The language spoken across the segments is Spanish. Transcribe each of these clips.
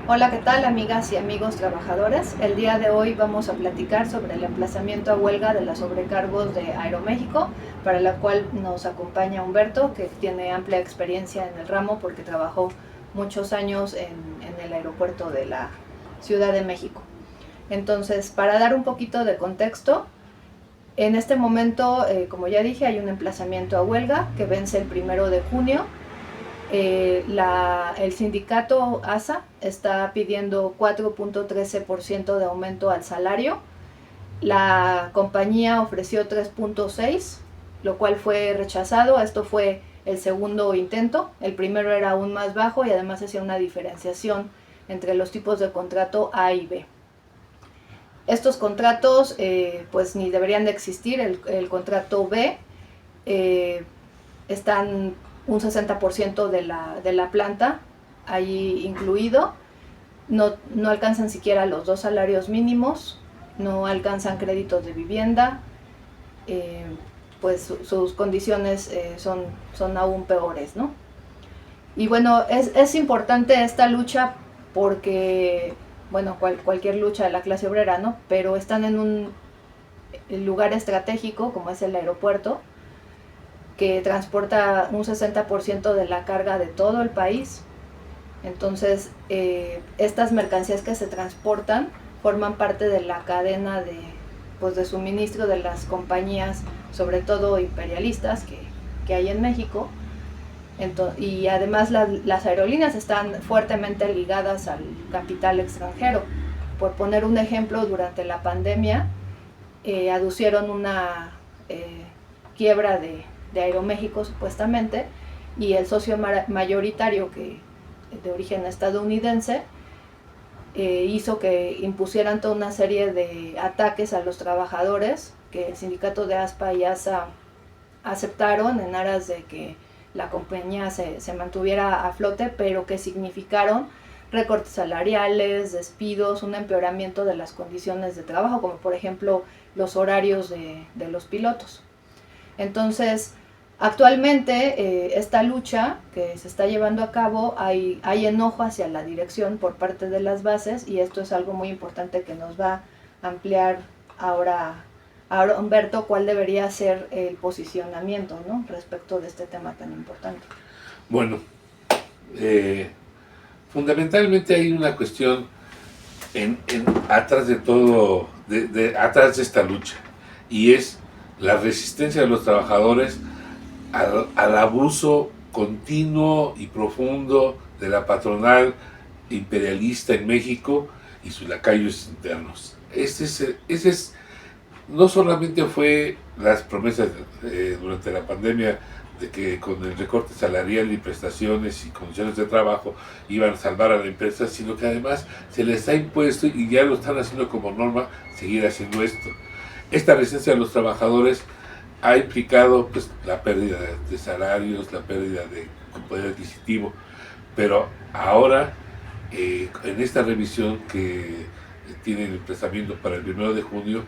Hola, ¿qué tal amigas y amigos trabajadores? El día de hoy vamos a platicar sobre el emplazamiento a huelga de las sobrecargos de Aeroméxico, para la cual nos acompaña Humberto, que tiene amplia experiencia en el ramo porque trabajó muchos años en el aeropuerto de la Ciudad de México. Entonces, para dar un poquito de contexto, en este momento, como ya dije, hay un emplazamiento a huelga que vence el 1 de junio. El sindicato ASA está pidiendo 4.13% de aumento al salario. La compañía ofreció 3.6, lo cual fue rechazado. Esto fue el segundo intento. El primero era aún más bajo y además hacía una diferenciación entre los tipos de contrato A y B. Estos contratos pues ni deberían de existir. El contrato B están un 60% de la planta ahí incluido. No alcanzan siquiera los 2 salarios mínimos, no alcanzan créditos de vivienda, pues sus condiciones son aún peores, ¿no? Y bueno, es importante esta lucha porque, bueno, cualquier lucha de la clase obrera, ¿no? Pero están en un lugar estratégico como es el aeropuerto, que transporta un 60% de la carga de todo el país. Entonces, estas mercancías que se transportan forman parte de la cadena pues, de suministro de las compañías, sobre todo imperialistas, que hay en México. Y además las aerolíneas están fuertemente ligadas al capital extranjero. Por poner un ejemplo, durante la pandemia aducieron una quiebra de Aeroméxico supuestamente, y el socio mayoritario, que de origen estadounidense, hizo que impusieran toda una serie de ataques a los trabajadores que el sindicato de ASPA y ASA aceptaron en aras de que la compañía se mantuviera a flote, pero que significaron recortes salariales, despidos, un empeoramiento de las condiciones de trabajo, como por ejemplo los horarios de los pilotos. Entonces, actualmente esta lucha que se está llevando a cabo, hay enojo hacia la dirección por parte de las bases, y esto es algo muy importante que nos va a ampliar ahora Humberto, cuál debería ser el posicionamiento, ¿no?, respecto de este tema tan importante. Bueno, fundamentalmente hay una cuestión atrás de todo, atrás de esta lucha, y es la resistencia de los trabajadores al abuso continuo y profundo de la patronal imperialista en México y sus lacayos internos. Ese es, no solamente fue las promesas durante la pandemia de que con el recorte salarial y prestaciones y condiciones de trabajo iban a salvar a la empresa, sino que además se les ha impuesto, y ya lo están haciendo como norma, seguir haciendo esto. Esta resistencia de los trabajadores ha implicado pues, la pérdida de salarios, la pérdida de poder adquisitivo, pero ahora en esta revisión que tiene el emplazamiento para el 1 de junio,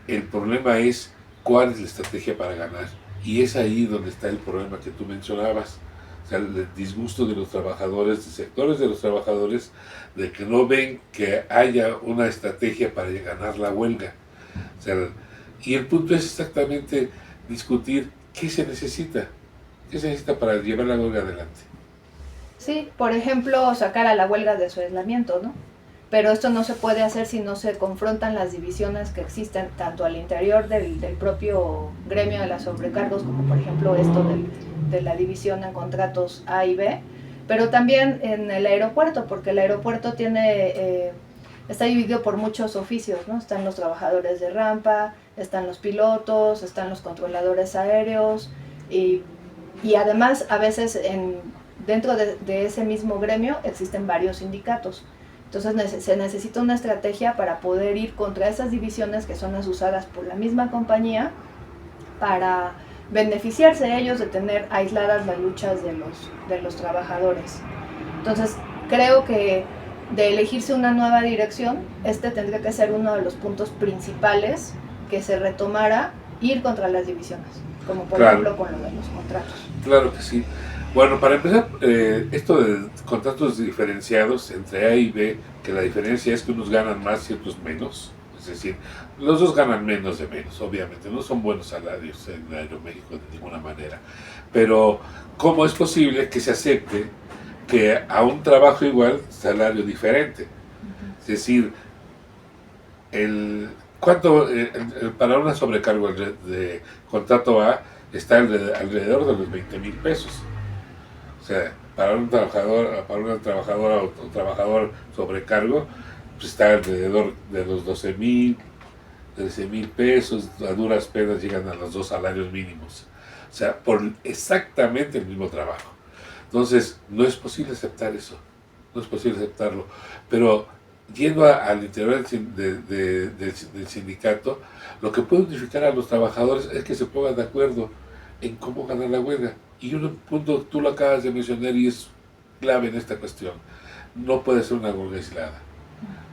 el problema es cuál es la estrategia para ganar, y es ahí donde está el problema que tú mencionabas. O sea, el disgusto de los trabajadores, de sectores de los trabajadores, de que no ven que haya una estrategia para ganar la huelga. O sea, y el punto es exactamente discutir qué se necesita para llevar la huelga adelante. Sí, por ejemplo, sacar a la huelga de su aislamiento, ¿no? Pero esto no se puede hacer si no se confrontan las divisiones que existen tanto al interior del propio gremio de las sobrecargos, como por ejemplo esto de la división en contratos A y B, pero también en el aeropuerto, porque el aeropuerto está dividido por muchos oficios, ¿no? Están los trabajadores de rampa, están los pilotos, están los controladores aéreos, y además a veces dentro de ese mismo gremio existen varios sindicatos. Entonces se necesita una estrategia para poder ir contra esas divisiones que son usadas por la misma compañía, para beneficiarse ellos de tener aisladas las luchas de los trabajadores. Entonces creo que de elegirse una nueva dirección, este tendría que ser uno de los puntos principales que se retomara, ir contra las divisiones, como por ejemplo con lo de los contratos. Claro que sí. Bueno, para empezar, esto de contratos diferenciados entre A y B, que la diferencia es que unos ganan más y otros menos, es decir, los dos ganan menos de menos, obviamente, no son buenos salarios en Aeroméxico de ninguna manera, pero ¿cómo es posible que se acepte que a un trabajo igual, salario diferente? Ujú. Es decir, ¿cuánto para una sobrecargo de contrato A está alrededor de los 20,000 pesos? O sea, para una trabajadora o trabajador sobrecargo, pues está alrededor de los 12,000, 13,000 pesos, a duras penas llegan a los dos salarios mínimos. O sea, por exactamente el mismo trabajo. Entonces, no es posible aceptar eso, no es posible aceptarlo. Pero yendo al interior del sindicato, lo que puede unificar a los trabajadores es que se pongan de acuerdo en cómo ganar la huelga. Y un punto, tú lo acabas de mencionar y es clave en esta cuestión, no puede ser una huelga aislada.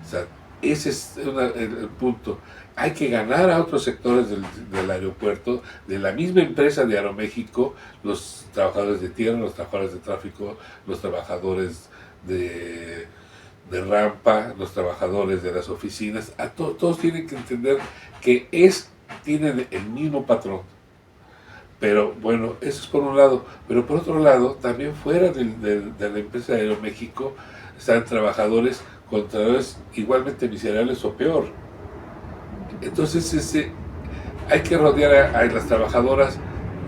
O sea, ese es el punto. Hay que ganar a otros sectores del aeropuerto, de la misma empresa de Aeroméxico, los trabajadores de tierra, los trabajadores de tráfico, los trabajadores de rampa, los trabajadores de las oficinas, todos tienen que entender que tienen el mismo patrón. Pero bueno, eso es por un lado. Pero por otro lado, también fuera de la empresa de Aeroméxico están trabajadores con trabajadores igualmente miserables o peor. Entonces hay que rodear a las trabajadoras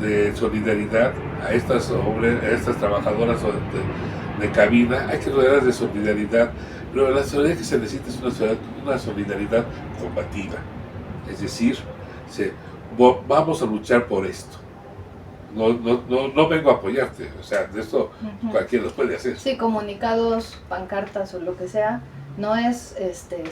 de solidaridad, a estas trabajadoras de cabina, hay que rodearlas de solidaridad, pero la solidaridad que se necesita es una solidaridad combativa. Es decir, se, vamos a luchar por esto. No vengo a apoyarte, o sea, de esto Ujú. cualquiera lo puede hacer. Sí, comunicados, pancartas o lo que sea, no es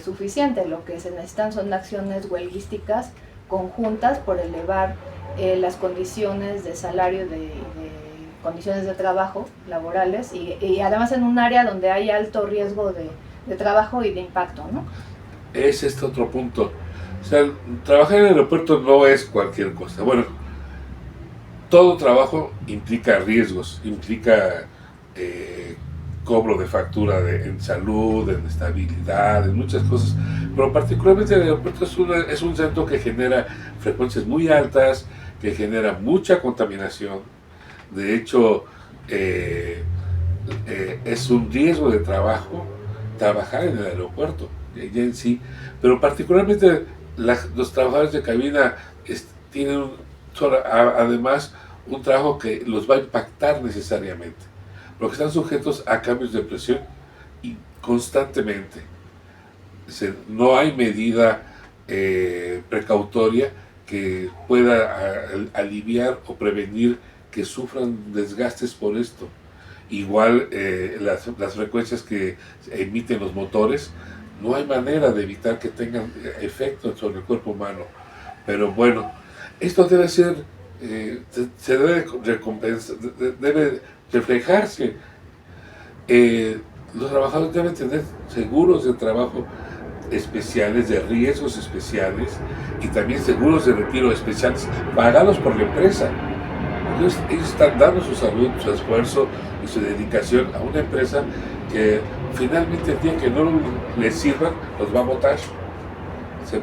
suficiente. Lo que se necesitan son acciones huelguísticas conjuntas por elevar las condiciones de salario, de condiciones de trabajo laborales y además en un área donde hay alto riesgo de trabajo y de impacto, ¿no? Es este otro punto. O sea, trabajar en el aeropuerto no es cualquier cosa. Bueno, todo trabajo implica riesgos, implica eh, cobro de factura en salud, en estabilidad, en muchas cosas. Pero particularmente el aeropuerto es un centro que genera frecuencias muy altas, que genera mucha contaminación. De hecho, eh, es un riesgo de trabajo trabajar en el aeropuerto, ya en sí. Pero particularmente los trabajadores de cabina tienen además un trabajo que los va a impactar necesariamente, porque están sujetos a cambios de presión y constantemente. No hay medida precautoria que pueda aliviar o prevenir que sufran desgastes por esto. Igual las frecuencias que emiten los motores, no hay manera de evitar que tengan efecto sobre el cuerpo humano. Pero bueno, esto debe ser, se debe recompensar, debe reflejarse. Los trabajadores deben tener seguros de trabajo especiales, de riesgos especiales y también seguros de retiro especiales pagados por la empresa. Ellos están dando su salud, su esfuerzo y su dedicación a una empresa que finalmente el día que no les sirvan los va a botar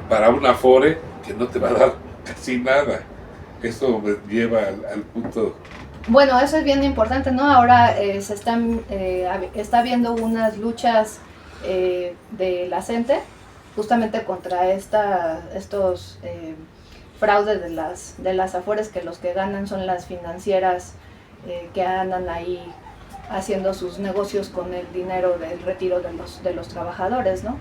para un afore que no te va a dar casi nada. Esto me lleva al punto. Bueno, eso es bien importante, ¿no? Ahora está habiendo unas luchas de la CENTE justamente contra estos fraudes de las afores, que los que ganan son las financieras que andan ahí haciendo sus negocios con el dinero del retiro de los trabajadores, ¿no?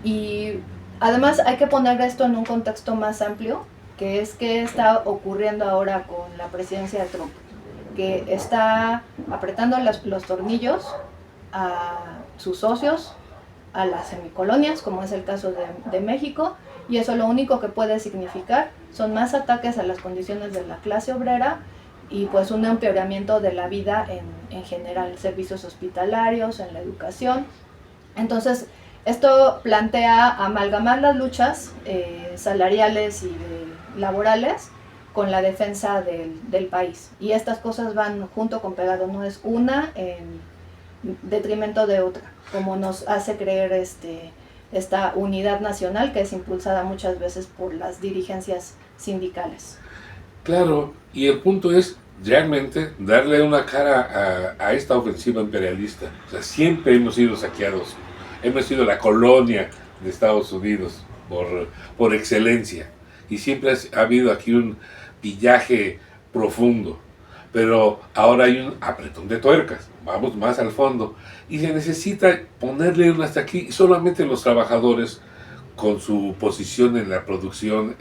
Y además hay que poner esto en un contexto más amplio, que es qué está ocurriendo ahora con la presidencia de Trump, que está apretando los tornillos a sus socios, a las semicolonias, como es el caso de México, y eso lo único que puede significar son más ataques a las condiciones de la clase obrera y pues un empeoramiento de la vida en general, servicios hospitalarios, en la educación. Entonces, esto plantea amalgamar las luchas salariales y laborales con la defensa del país. Y estas cosas van junto con pegado, no es una en detrimento de otra, como nos hace creer esta unidad nacional que es impulsada muchas veces por las dirigencias sindicales. Claro, y el punto es realmente darle una cara a esta ofensiva imperialista. O sea, siempre hemos sido saqueados, hemos sido la colonia de Estados Unidos por excelencia, y siempre ha habido aquí un pillaje profundo, pero ahora hay un apretón de tuercas, vamos más al fondo, y se necesita ponerle un hasta aquí. Solamente los trabajadores con su posición en la producción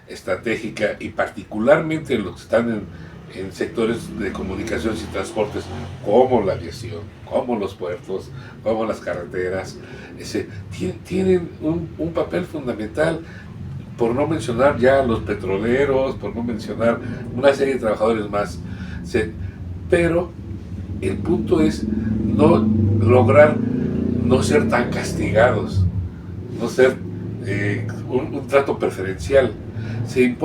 estratégica, y particularmente los que están en sectores de comunicaciones y transportes, como la aviación, como los puertos, como las carreteras, tienen un papel fundamental, por no mencionar ya los petroleros, por no mencionar una serie de trabajadores más. Pero el punto es no lograr no ser tan castigados, no ser un trato preferencial. Se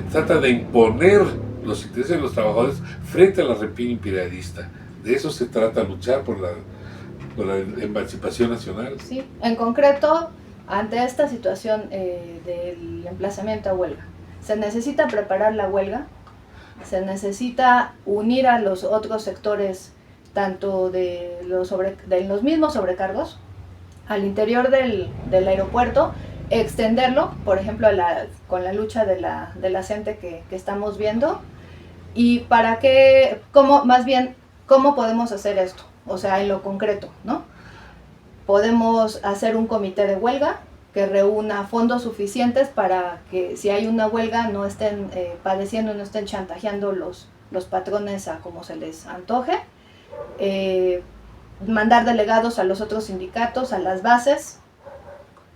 trata de imponer los intereses de los trabajadores frente a la rapiña imperialista. De eso se trata, luchar por la emancipación nacional. Sí, en concreto, ante esta situación del emplazamiento a huelga, se necesita preparar la huelga, se necesita unir a los otros sectores, tanto de los mismos sobrecargos, al interior del aeropuerto, extenderlo, por ejemplo, con la lucha de la gente que estamos viendo, y para qué, más bien, cómo podemos hacer esto, o sea, en lo concreto, ¿no? Podemos hacer un comité de huelga que reúna fondos suficientes para que si hay una huelga no estén padeciendo, no estén chantajeando los patrones a como se les antoje. Mandar delegados a los otros sindicatos, a las bases,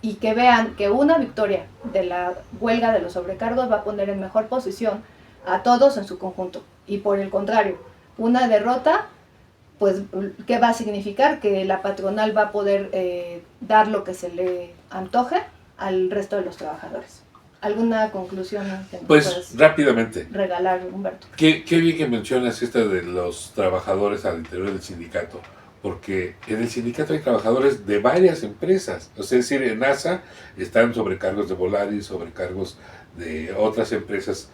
y que vean que una victoria de la huelga de los sobrecargos va a poner en mejor posición a todos en su conjunto. Y por el contrario, una derrota, pues, ¿qué va a significar? Que la patronal va a poder dar lo que se le antoje al resto de los trabajadores. ¿Alguna conclusión que nos Pues rápidamente regalar, Humberto? Qué bien que mencionas esta de los trabajadores al interior del sindicato, porque en el sindicato hay trabajadores de varias empresas. O sea, es decir, en NASA están sobrecargos de Volaris, sobrecargos de otras empresas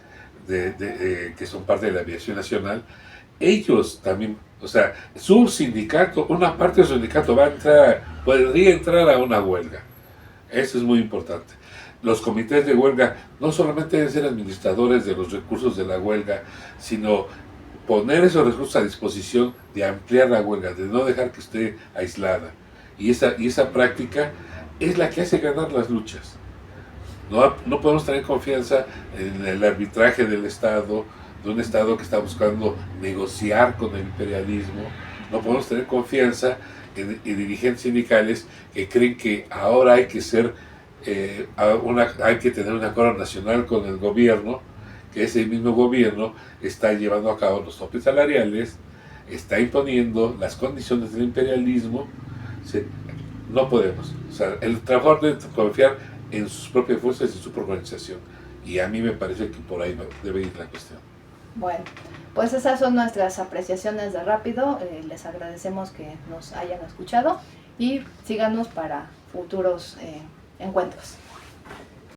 que son parte de la aviación nacional. Ellos también, o sea, su sindicato, una parte de su sindicato podría entrar a una huelga. Eso es muy importante. Los comités de huelga no solamente deben ser administradores de los recursos de la huelga, sino poner esos recursos a disposición de ampliar la huelga, de no dejar que esté aislada. Y esa práctica es la que hace ganar las luchas. No podemos tener confianza en el arbitraje del Estado, de un Estado que está buscando negociar con el imperialismo. No podemos tener confianza en dirigentes sindicales que creen que ahora hay que hay que tener un acuerdo nacional con el gobierno, que ese mismo gobierno está llevando a cabo los topes salariales, está imponiendo las condiciones del imperialismo. No podemos. O sea, el trabajador debe confiar en sus propias fuerzas y en su propia organización. Y a mí me parece que por ahí debe ir la cuestión. Bueno, pues esas son nuestras apreciaciones de rápido. Les agradecemos que nos hayan escuchado y síganos para futuros encuentros.